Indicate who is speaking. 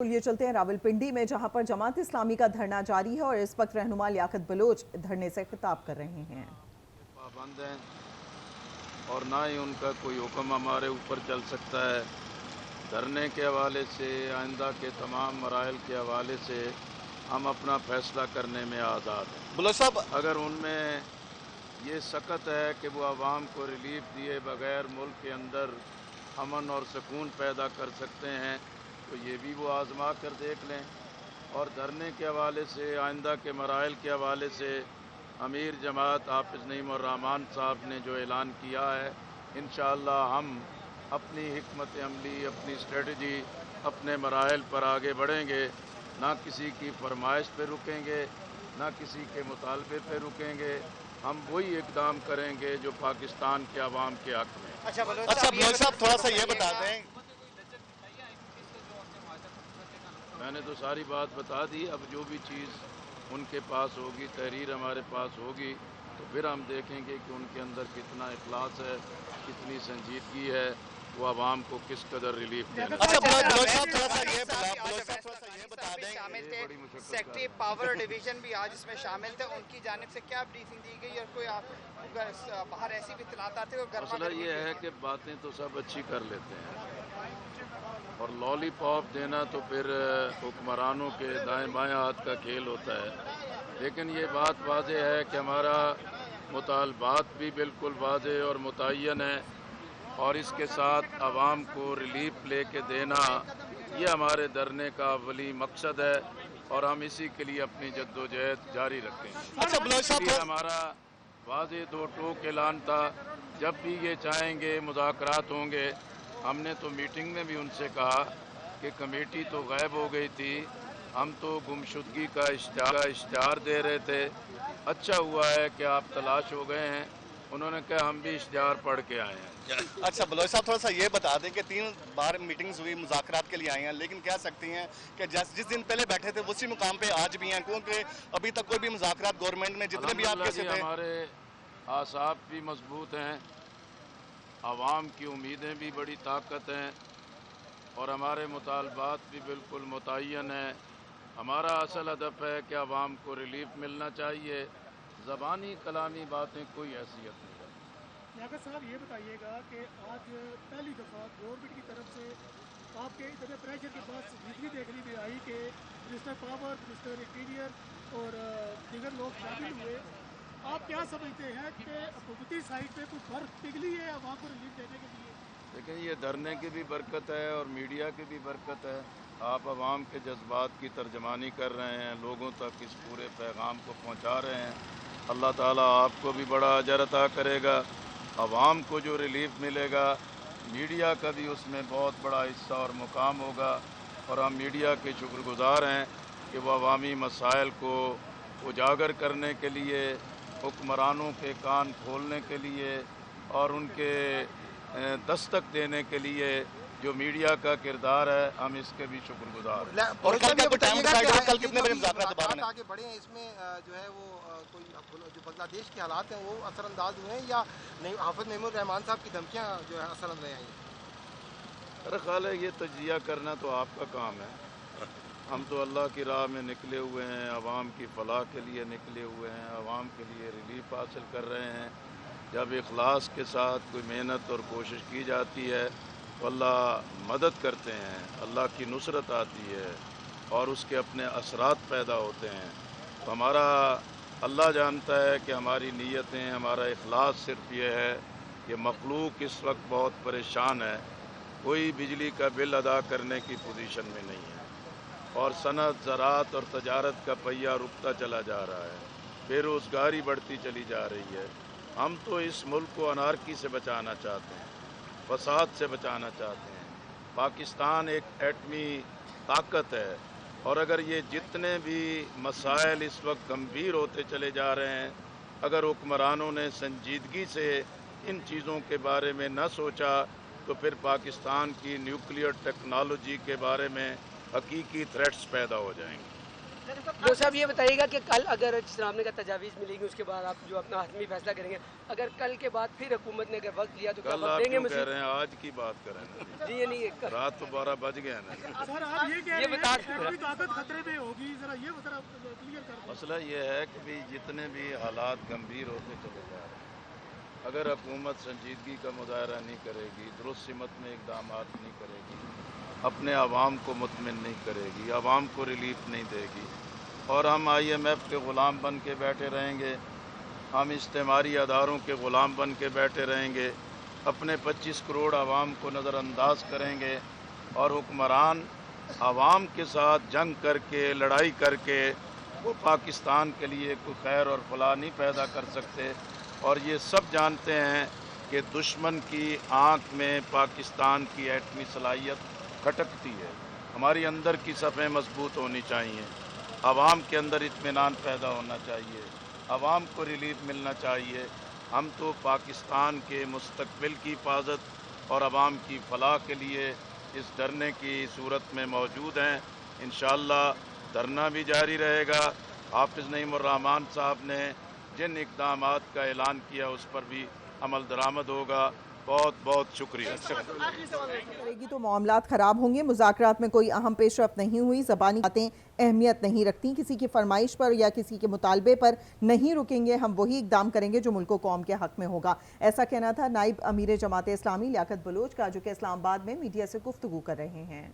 Speaker 1: ये चलते हैं रावलपिंडी में, जहां पर जमात इस्लामी का धरना जारी है और इस वक्त रहनुमा लियाकत बलोच धरने से खिताब कर रहे हैं।
Speaker 2: पाबंद हैं और ना ही उनका कोई हुक्म हमारे ऊपर चल सकता है। धरने के हवाले से, आइंदा के तमाम मराइल के हवाले से हम अपना फैसला करने में आज़ाद हैं।
Speaker 3: बलोच साहब,
Speaker 2: अगर उनमें ये सकत है कि वो आवाम को रिलीफ दिए बगैर मुल्क के अंदर अमन और सुकून पैदा कर सकते हैं तो ये भी वो आज़मा कर देख लें। और धरने के हवाले से, आइंदा के मराइल के हवाले से अमीर जमात हाफिज़ नईम और रहमान साहब ने जो ऐलान किया है, इंशाअल्लाह हम अपनी हिकमत अमली, अपनी स्ट्रेटजी, अपने मराइल पर आगे बढ़ेंगे। ना किसी की फरमाइश पे रुकेंगे, ना किसी के मुतालबे पे रुकेंगे। हम वही इक़दाम करेंगे जो पाकिस्तान के अवाम के हक़ में।
Speaker 3: अच्छा बलोच साहब, थोड़ा सा ये बता दें।
Speaker 2: मैंने तो सारी बात बता दी। अब जो भी चीज़ उनके पास होगी, तहरीर हमारे पास होगी, तो फिर हम देखेंगे कि उनके अंदर कितना इखलास है, कितनी संजीदगी है, वो आवाम को किस कदर रिलीफ देना।
Speaker 3: अच्छा बलोच साहब, थोड़ा सा ये बता दें।
Speaker 4: शामिल थे सेक्रेटरी पावर डिवीजन भी आज इसमें शामिल थे, उनकी जानिब से क्या ब्रीफिंग दी गई और कोई बाहर ऐसी भी इत्तलात आते हैं?
Speaker 2: मसला ये है कि बातें तो सब अच्छी कर लेते हैं और लॉलीपॉप देना तो फिर हुक्मरानों के दाएं बाएं हाथ का खेल होता है। लेकिन ये बात वाज़ेह है कि हमारा मुतालबात भी बिल्कुल वाज़ेह और मुतय्यन है और इसके साथ आवाम को रिलीफ लेके देना ये हमारे धरने का अवली मकसद है और हम इसी के लिए अपनी जद्दोजहद जारी रखेंगे।
Speaker 3: अच्छा बलोच साहब,
Speaker 2: ये हमारा वाज़ेह दो टोक ऐलान था। जब भी ये चाहेंगे मुज़ाकरात होंगे। हमने तो मीटिंग में भी उनसे कहा कि कमेटी तो गायब हो गई थी, हम तो गुमशुदगी का इश्तिहार दे रहे थे। अच्छा हुआ है कि आप तलाश हो गए हैं। उन्होंने कहा हम भी इश्तिहार पढ़ के आए हैं।
Speaker 3: अच्छा बलोच साहब, थोड़ा सा ये बता दें कि 3 बार मीटिंग्स हुई, मुज़ाकरात के लिए आए हैं, लेकिन कह सकती हैं कि जिस दिन पहले बैठे थे उसी मुकाम पे आज भी हैं, क्योंकि अभी तक कोई भी मुज़ाकरात गवर्नमेंट में जितने भी आपके से थे।
Speaker 2: हमारे आसाब भी मजबूत हैं, आवाम की उम्मीदें भी बड़ी ताकत हैं और हमारे मुतालबात भी बिल्कुल मुतय्यन हैं। हमारा असल हदफ है कि आवाम को रिलीफ मिलना चाहिए। ज़बानी कलामी बातें कोई हैसियत नहीं रखती।
Speaker 5: लियाकत साहब, ये बताइएगा कि आज पहली दफ़ा गवर्नमेंट की तरफ से आपके इतने प्रेशर के बाद बिजली देखने में आई कि मिनिस्टर पावर, मिनिस्टर इंटीरियर और दीगर लोग शामिल हुए। आप क्या समझते हैं कि हुकूमती साइड पे कुछ फर्क पिघली है आवाम को रिलीफ देने के लिए?
Speaker 2: लेकिन ये धरने की भी बरकत है और मीडिया की भी बरकत है। आप आवाम के जज्बात की तर्जमानी कर रहे हैं, लोगों तक इस पूरे पैगाम को पहुंचा रहे हैं। अल्लाह ताला आपको भी बड़ा अजर अता करेगा। आवाम को जो रिलीफ मिलेगा, मीडिया का भी उसमें बहुत बड़ा हिस्सा और मुकाम होगा और हम मीडिया के शुक्रगुजार हैं कि वह अवामी मसाइल को उजागर करने के लिए, हुक्मरानों के कान खोलने के लिए और उनके दस्तक देने के लिए जो मीडिया का किरदार है, हम इसके भी शुक्रगुजार हैं।
Speaker 3: और कल कितने बजे मुज़ाकरात
Speaker 6: आगे बढ़े हैं? इसमें जो है वो कोई जो बांग्लादेश के हालात हैं वो असरअंदाज हुए हैं या नहीं? हाफिज़ नईम और रहमान साहब की धमकियाँ जो है असरअंदाज आई हैं?
Speaker 2: मेरा ख्याल है ये तजिया करना तो आपका काम है। हम तो अल्लाह की राह में निकले हुए हैं, आवाम की फलाह के लिए निकले हुए हैं, आवाम के लिए रिलीफ हासिल कर रहे हैं। जब इखलास के साथ कोई मेहनत और कोशिश की जाती है तो अल्लाह मदद करते हैं, अल्लाह की नुसरत आती है और उसके अपने असरात पैदा होते हैं। तो हमारा अल्लाह जानता है कि हमारी नीयतें, हमारा इखलास सिर्फ ये है कि मखलूक इस वक्त बहुत परेशान है, कोई बिजली का बिल अदा करने की पोजीशन में नहीं है और सनत, ज़राअत और तजारत का पहिया रुकता चला जा रहा है, बेरोज़गारी बढ़ती चली जा रही है। हम तो इस मुल्क को अनारकी से बचाना चाहते हैं, फसाद से बचाना चाहते हैं। पाकिस्तान एक एटमी ताकत है और अगर ये जितने भी मसाइल इस वक्त गंभीर होते चले जा रहे हैं, अगर हुक्मरानों ने संजीदगी से इन चीज़ों के बारे में न सोचा तो फिर पाकिस्तान की न्यूक्लियर टेक्नोलॉजी के बारे में हकीकी थ्रेट्स पैदा हो जाएंगे।
Speaker 7: जो साहब ये बताइएगा कि कल अगर इस्लाम का तजावीज़ मिलेगी उसके बाद आप जो अपना हतमी फैसला करेंगे, अगर कल के बाद फिर हुकूमत ने अगर वक्त लिया तो क्या
Speaker 2: कल
Speaker 7: वक्त
Speaker 2: आप
Speaker 7: देंगे
Speaker 2: क्यों कह रहे हैं, आज की बात करें ना।
Speaker 7: जी ये नहीं
Speaker 2: रात तो 12 बज गए ना।
Speaker 5: सर आप ये कह
Speaker 7: ये
Speaker 5: रहे
Speaker 7: बता
Speaker 5: हैं कि एटमी ताकत खतरे में होगी, जरा ये जरा क्लियर कर दें।
Speaker 2: मसला ये है कि भी जितने भी हालात गंभीर होते चले जा रहे हैं, अगर हुकूमत संजीदगी का मुजाहरा नहीं करेगी, दुरुस्त सिमत में इकदाम नहीं करेगी, अपने आवाम को मुतमिन नहीं करेगी, आवाम को रिलीफ नहीं देगी, और हम IMF के ग़ुलाम बन के बैठे रहेंगे, हम इज्तिमाई अदारों के ग़ुलाम बन के बैठे रहेंगे, अपने 25 करोड़ आवाम को नज़रअंदाज करेंगे, और हुक्मरान आवाम के साथ जंग करके, लड़ाई करके वो पाकिस्तान के लिए कोई खैर और फलाह नहीं पैदा कर सकते। और ये सब जानते हैं कि दुश्मन की आँख में पाकिस्तान की एटमी सलाहियत खटकती है। हमारी अंदर की सफ़ें मजबूत होनी चाहिए, आवाम के अंदर इत्मीनान पैदा होना चाहिए, आवाम को रिलीफ मिलना चाहिए। हम तो पाकिस्तान के मुस्तकबिल की हिफाजत और आवाम की फलाह के लिए इस धरने की सूरत में मौजूद हैं। इंशाअल्लाह धरना भी जारी रहेगा। हाफिज़ नईमुर्रहमान साहब ने जिन इक़दामात का ऐलान किया उस पर भी अमल दरामद होगा। बहुत बहुत शुक्रिया।
Speaker 1: करेगी तो मामलात ख़राब होंगे। मुज़ाकरात में कोई अहम पेशरफ्त नहीं हुई। ज़बानी बातें अहमियत नहीं रखती। किसी की फरमाइश पर या किसी के मुतालबे पर नहीं रुकेंगे। हम वही इक़दाम करेंगे जो मुल्क कौम के हक़ में होगा। ऐसा कहना था नाइब अमीर जमात इस्लामी लियाकत बलोच का, जो कि इस्लामाबाद में मीडिया से गुफ्तगू कर रहे हैं।